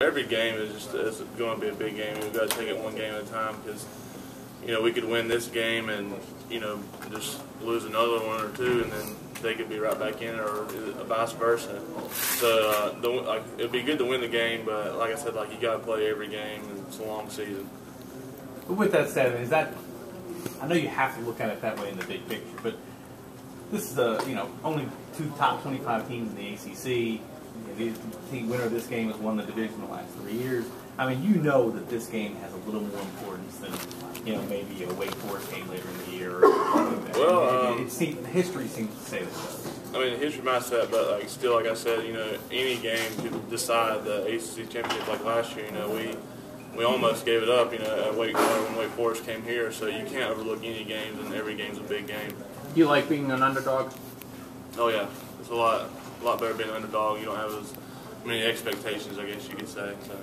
Every game is going to be a big game. We've got to take it one game at a time because, we could win this game and, just lose another one or two, and then they could be right back in, or vice versa. So it'd be good to win the game, but like I said, you got to play every game, and it's a long season. But with that said, I know you have to look at it that way in the big picture, but this is only two top 25 teams in the ACC. The team winner of this game has won the division the last 3 years. I mean, you know that this game has a little more importance than, maybe a Wake Forest game later in the year or something like that. Well, history seems to say that. I mean, history might say that, but still, like I said, any game could decide the ACC championship. Like last year, we almost gave it up, at when Wake Forest came here. So you can't overlook any games, and every game's a big game. Do you like being an underdog? Oh yeah, it's a lot better being an underdog. You don't have as many expectations, I guess you could say. So.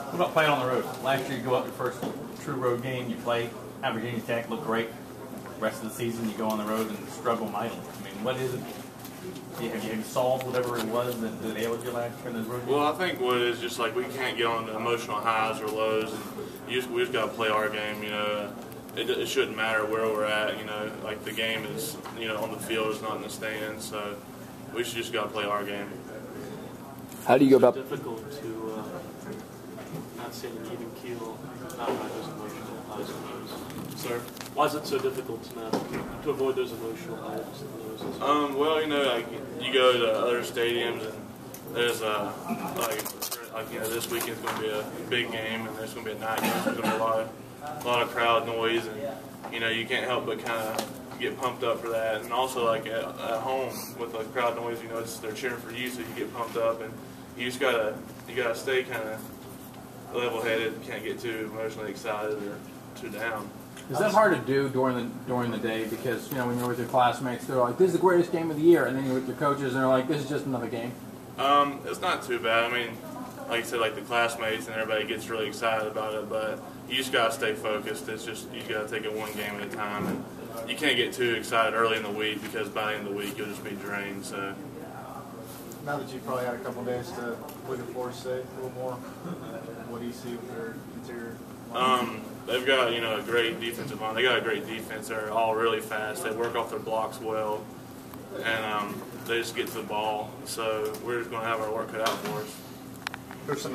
What about playing on the road? Last year, you go up your first true road game, you play at Virginia Tech, look great. The rest of the season, you go on the road and struggle mightily. I mean, what is it? Have you solved whatever it was that ailed you last year in those road games? Well, I think what it is just we can't get on the emotional highs or lows, and we just got to play our game. It shouldn't matter where we're at. The game is on the field, it's not in the stands. So we should just got to play our game. How do you go about? It's difficult to not say an even keel, not ride those emotional highs and lows. Sir? Why is it so difficult to avoid those emotional highs and lows? Well, you go to other stadiums and there's this weekend's going to be a big game, and there's going to be a night game. There's going to be a lot of crowd noise, and you can't help but kind of get pumped up for that. And also at home with the crowd noise, they're cheering for you, so you get pumped up, and you just gotta stay kind of level-headed. You can't get too emotionally excited or too down. Is that hard to do during the day? Because when you're with your classmates, they're like, "This is the greatest game of the year," and then you're with your coaches, and they're like, "This is just another game." It's not too bad. I mean, like I said, the classmates and everybody gets really excited about it, but you just gotta stay focused. It's just you gotta take it one game at a time, and you can't get too excited early in the week because by the end of the week you'll just be drained. So. Now that you've probably had a couple of days to look at Forest State a little more, what do you see with their interior line? They've got a great defensive line. They got a great defense. They're all really fast. They work off their blocks well, and they just get to the ball. So we're just going to have our work cut out for us. There's some